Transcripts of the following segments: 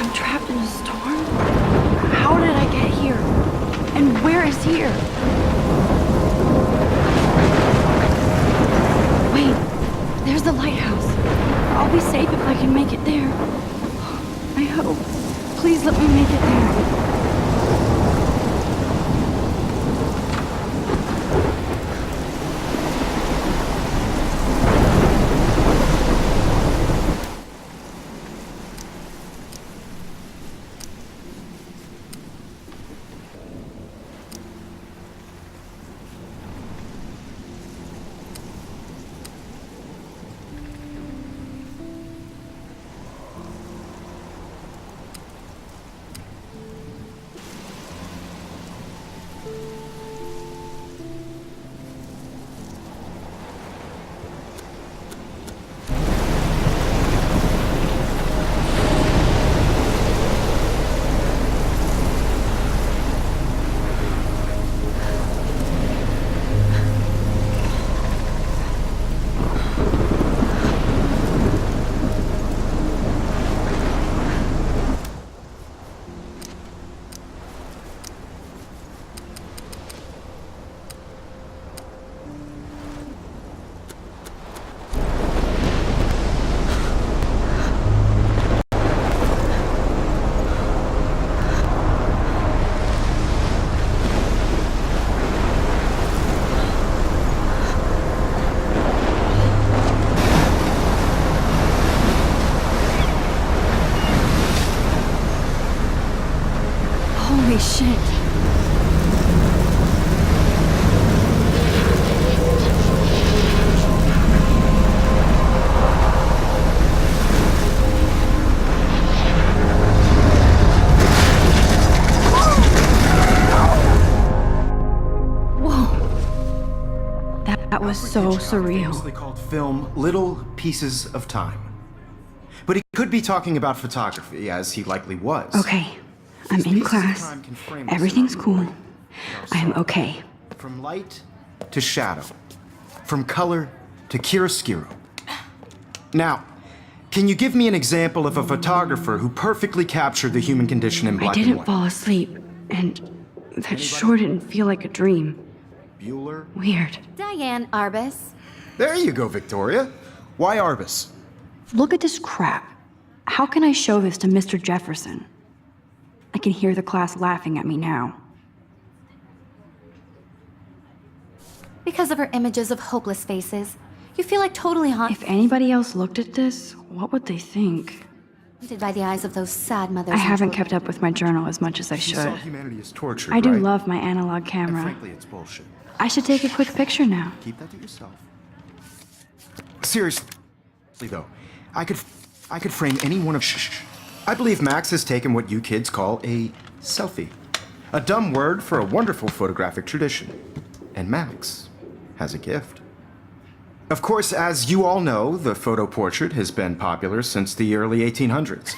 I'm trapped in a storm? How did I get here? And where is here? Wait, there's the lighthouse. I'll be safe if I can make it there. I hope. Please let me make it there. Holy shit. Whoa. That was so surreal. Famously called film Little Pieces of Time. But he could be talking about photography, as he likely was. Okay. I'm in class. Everything's cool. I am okay. From light to shadow. From color to chiaroscuro. Now, can you give me an example of a photographer who perfectly captured the human condition in black and I didn't white? fall asleep, and that sure didn't feel like a dream. Bueller? Weird. Diane Arbus. There you go, Victoria. Why Arbus? Look at this crap. How can I show this to Mr. Jefferson? I can hear the class laughing at me now. Because of her images of hopeless faces, you feel like totally If anybody else looked at this, what would they think? haunted by the eyes of those sad mothers. I and haven't children. kept up with my journal as much as I You should. saw humanity as tortured, I do right? love my analog And camera. frankly, it's bullshit. I should take a quick picture now. Keep that to yourself. Seriously, though, I could frame any one of. Shh. I believe Max has taken what you kids call a selfie, a dumb word for a wonderful photographic tradition, and Max has a gift. Of course, as you all know, the photo portrait has been popular since the early 1800s.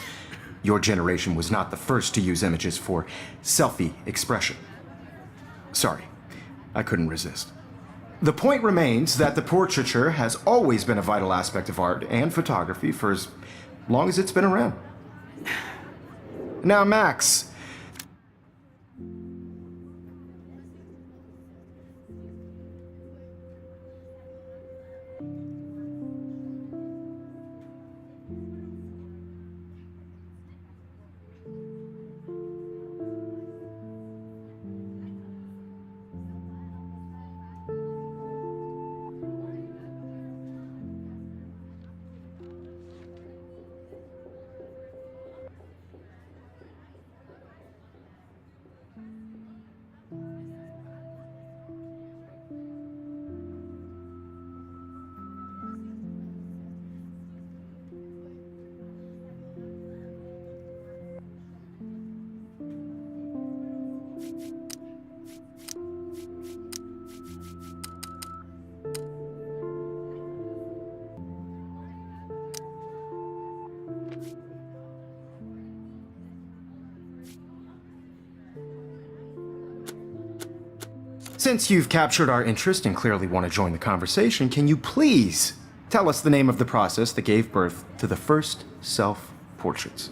Your generation was not the first to use images for selfie expression. Sorry, I couldn't resist. The point remains that the portraiture has always been a vital aspect of art and photography for as long as it's been around. Now, Max. Since you've captured our interest and clearly want to join the conversation, can you please tell us the name of the process that gave birth to the first self-portraits?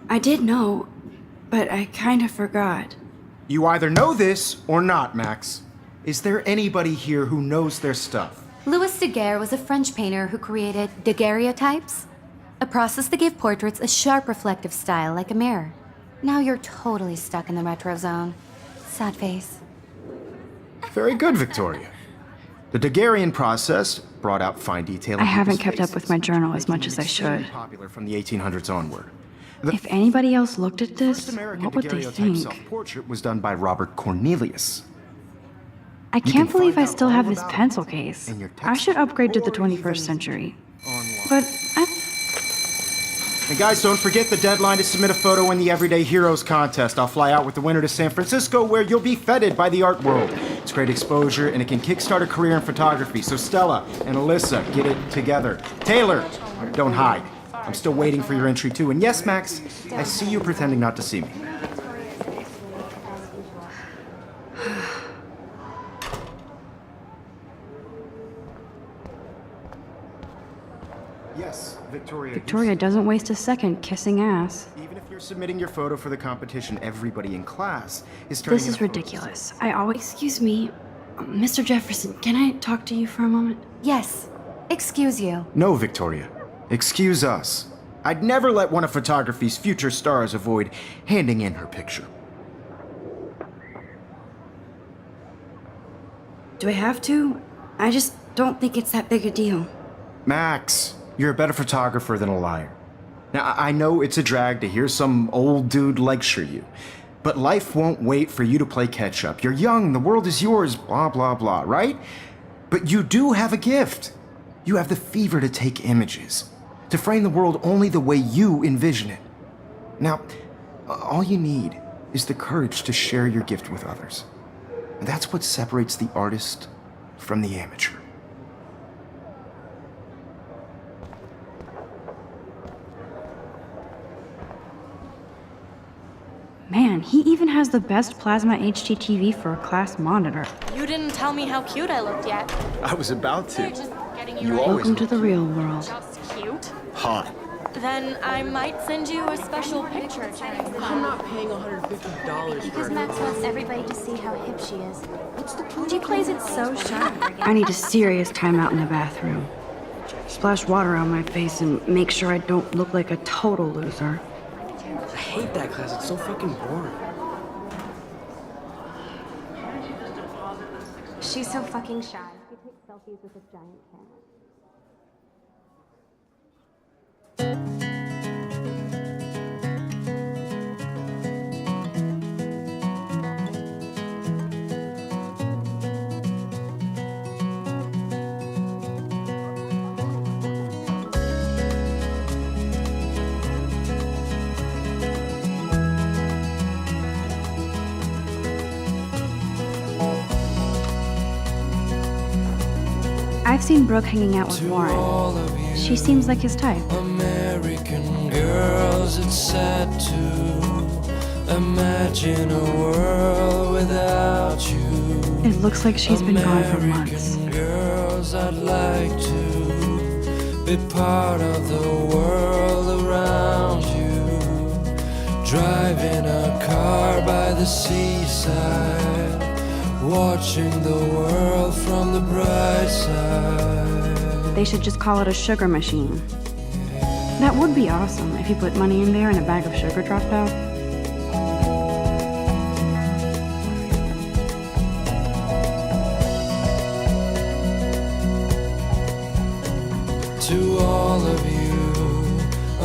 I did know, but I kind of forgot. You either know this or not, Max. Is there anybody here who knows their stuff? Louis Daguerre was a French painter who created daguerreotypes, a process that gave portraits a sharp reflective style like a mirror. Now you're totally stuck in the retro zone. Sad face. Very good, Victoria. The Daguerrean process brought out fine detail. I haven't kept up with my journal as much as I should. Popular from the 1800s onward. If anybody else looked at this, First American what would they daguerreotype think? self-portrait was done by Robert Cornelius. I can can't believe find I out still all have this about pencil it case. in your I should textbook upgrade to the or 21st even century. online. But And guys, don't forget the deadline to submit a photo in the Everyday Heroes contest. I'll fly out with the winner to San Francisco, where you'll be feted by the art world. It's great exposure, and it can kickstart a career in photography. So Stella and Alyssa, get it together. Taylor, don't hide. I'm still waiting for your entry too. And yes, Max, I see you pretending not to see me. Yes, Victoria. Victoria doesn't waste a second kissing ass. Even if you're submitting your photo for the competition, everybody in class is turning This in is a photo ridiculous. I always... Excuse me, Mr. Jefferson, can I talk to you for a moment? Yes. Excuse you. No, Victoria. Excuse us. I'd never let one of photography's future stars avoid handing in her picture. Do I have to? I just don't think it's that big a deal. Max, you're a better photographer than a liar. Now, I know it's a drag to hear some old dude lecture you, but life won't wait for you to play catch up. You're young, the world is yours, blah, blah, blah, right? But you do have a gift. You have the fever to take images, to frame the world only the way you envision it. Now, all you need is the courage to share your gift with others. And that's what separates the artist from the amateur. Man, he even has the best plasma HDTV for a class monitor. You didn't tell me how cute I looked yet. I was about They're to. just getting You you ready. always Welcome to the real world. Just cute. hot. Then I might send you a special picture. I'm not paying $150 Because for Max wants everybody to see how hip she is. She plays it so sharp. I need a serious timeout in the bathroom. Splash water on my face and make sure I don't look like a total loser. I hate that class. It's so fucking boring. She's so fucking shy. She takes selfies with a giant camera. I've seen Brooke hanging out with Warren. She seems like his type. American girls, it's sad to imagine a world without you. It looks like she's been gone for months. American girls, I'd like to be part of the world around you. Driving a car by the seaside, watching the world from the bright side. They should just call it a sugar machine. That would be awesome if you put money in there and a bag of sugar dropped out. To all of you,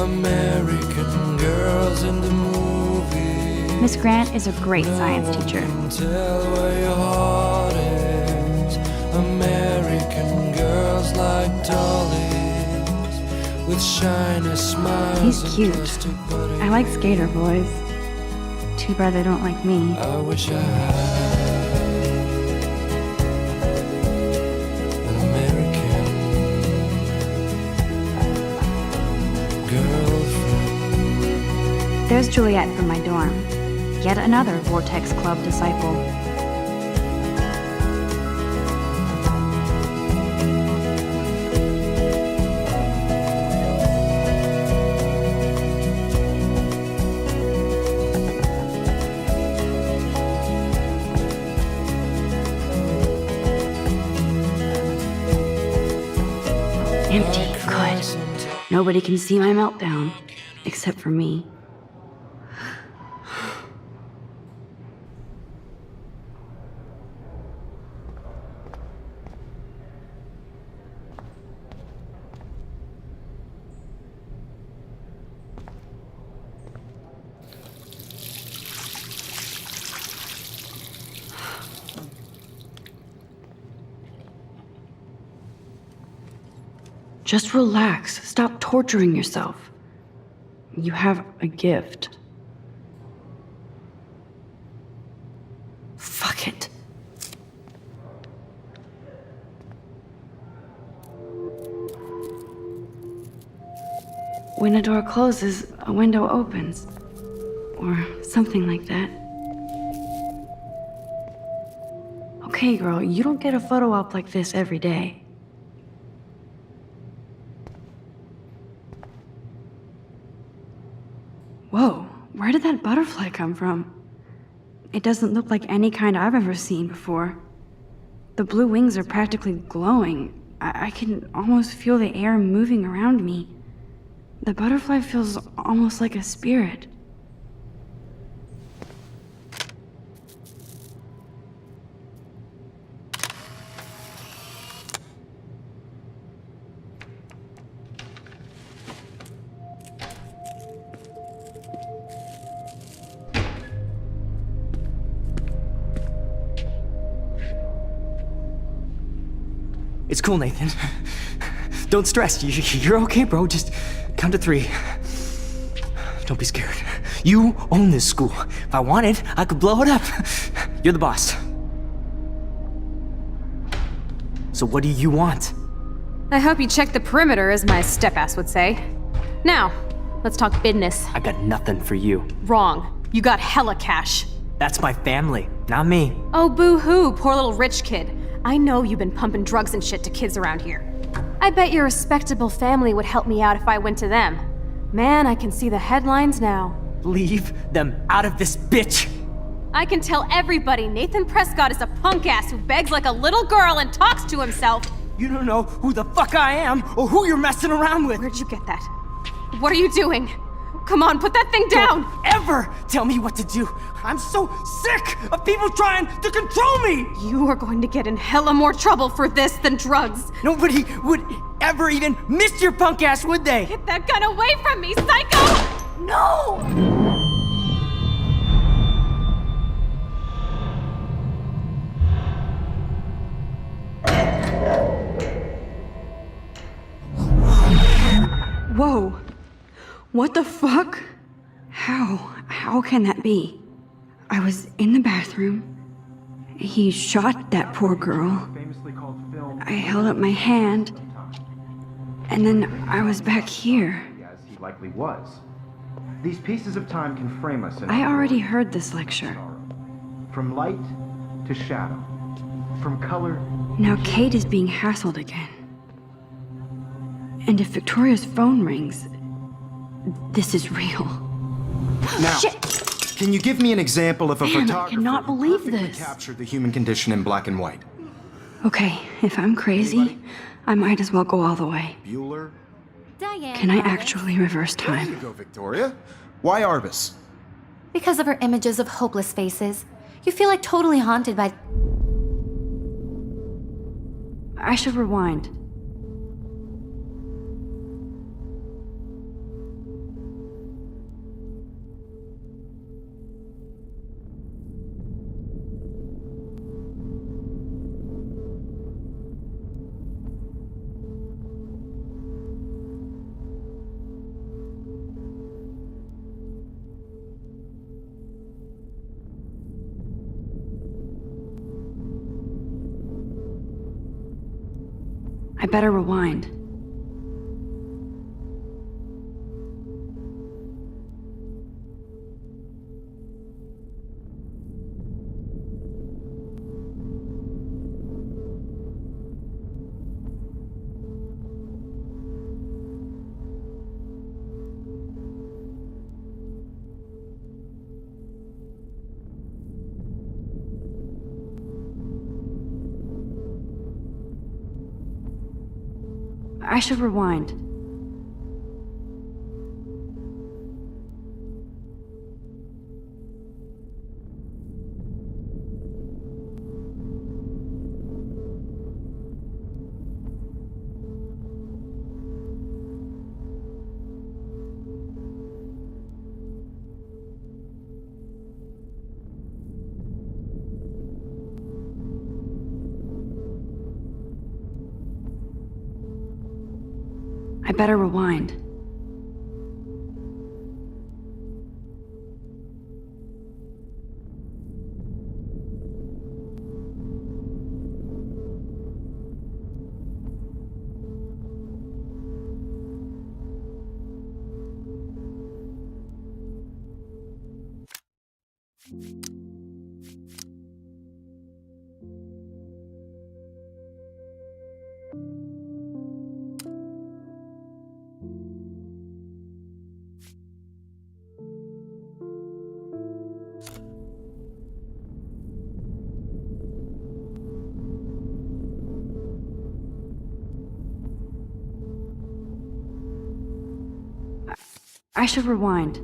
American girls in the movie. Miss Grant is a great science teacher. Tell where your heart is. American girls like dollies with shiny smiles. He's and cute. plastic bodies. I like skater boys. Too bad they don't like me. I wish I had an American girlfriend. There's Juliet from my dorm. Yet another Vortex Club disciple. empty. Good. Nobody can see my meltdown, except for me. Just relax. Stop torturing yourself. You have a gift. Fuck it. When a door closes, a window opens. Or something like that. Okay, girl, you don't get a photo op like this every day. Whoa, where did that butterfly come from? It doesn't look like any kind I've ever seen before. The blue wings are practically glowing. I can almost feel the air moving around me. The butterfly feels almost like a spirit. It's cool, Nathan. Don't stress. You're okay, bro. Just count to 3. Don't be scared. You own this school. If I wanted, I could blow it up. You're the boss. So what do you want? I hope you checked the perimeter, as my step-ass would say. Now, let's talk business. I got nothing for you. Wrong. You got hella cash. That's my family, not me. Oh, boo-hoo, poor little rich kid. I know you've been pumping drugs and shit to kids around here. I bet your respectable family would help me out if I went to them. Man, I can see the headlines now. Leave them out of this bitch! I can tell everybody Nathan Prescott is a punk ass who begs like a little girl and talks to himself. You don't know who the fuck I am or who you're messing around with. Where'd you get that? What are you doing? Come on, put that thing down! Don't ever tell me what to do! I'm so sick of people trying to control me! You are going to get in hella more trouble for this than drugs. Nobody would ever even miss your punk ass, would they? Get that gun away from me, psycho! No! Whoa. What the fuck? How can that be? I was in the bathroom. He shot that poor girl. I held up my hand. And then I was back here. As he likely was. These pieces of time can frame us in I already heard this lecture. From light to shadow. From color. Now Kate is being hassled again. And if Victoria's phone rings, this is real. Now, Shit! can you give me an example of a Damn, I photographer cannot who believe perfectly this. captured the human condition in black and white? Okay, if I'm crazy, I might as well go all the way. Bueller? Diane. Can I Arbus. actually reverse There you time? go, Victoria. Why Arbus? Because of her images of hopeless faces, you feel like totally haunted by. I should rewind. I better rewind. I should rewind. I better rewind. I should rewind.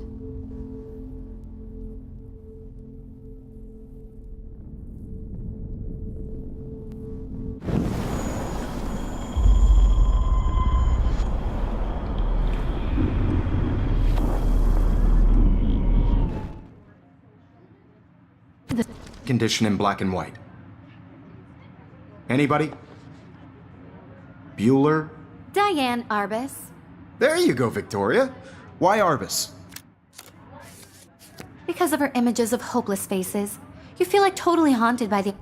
Condition in black and white. Anybody? Bueller? Diane Arbus. There you go, Victoria. Why Arbus? Because of her images of hopeless faces, you feel like totally haunted by the...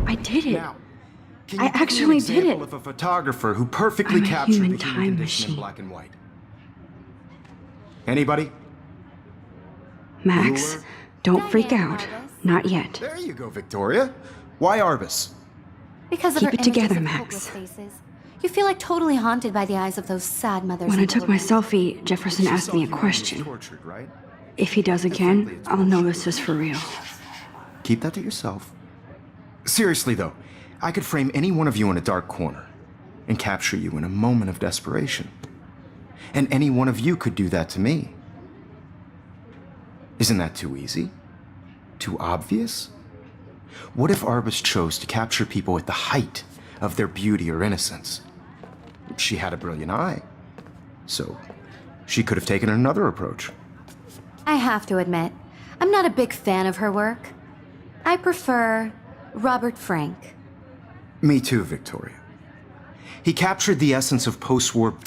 I did it. Now, can you I give me an actually did example it. of a photographer who perfectly I'm a captured human the human time condition in machine. black and white? Anybody? Max, Bueller? don't freak Diane out. Arbus. Not yet. There you go, Victoria. Why Arbus? Because of Keep her it images together, of Max. hopeless faces, you feel like totally haunted by the eyes of those sad mothers. When I and took my children. selfie, Jefferson She asked saw me a you when you was question. Tortured, right? If he does again, I'll know this is for real. Keep that to yourself. Seriously, though, I could frame any one of you in a dark corner and capture you in a moment of desperation. And any one of you could do that to me. Isn't that too easy? Too obvious? What if Arbus chose to capture people at the height of their beauty or innocence? She had a brilliant eye, so she could have taken another approach. I have to admit, I'm not a big fan of her work. I prefer Robert Frank. Me too, Victoria. He captured the essence of post-war...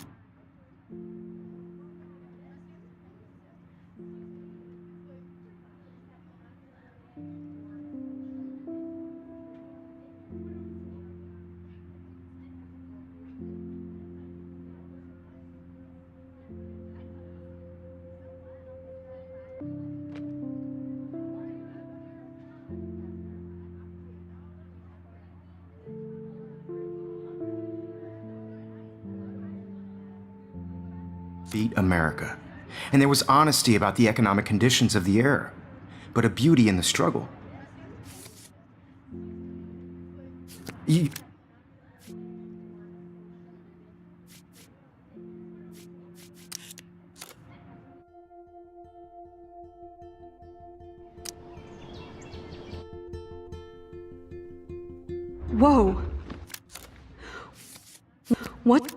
beat America. And there was honesty about the economic conditions of the era, but a beauty in the struggle. You... Whoa. What?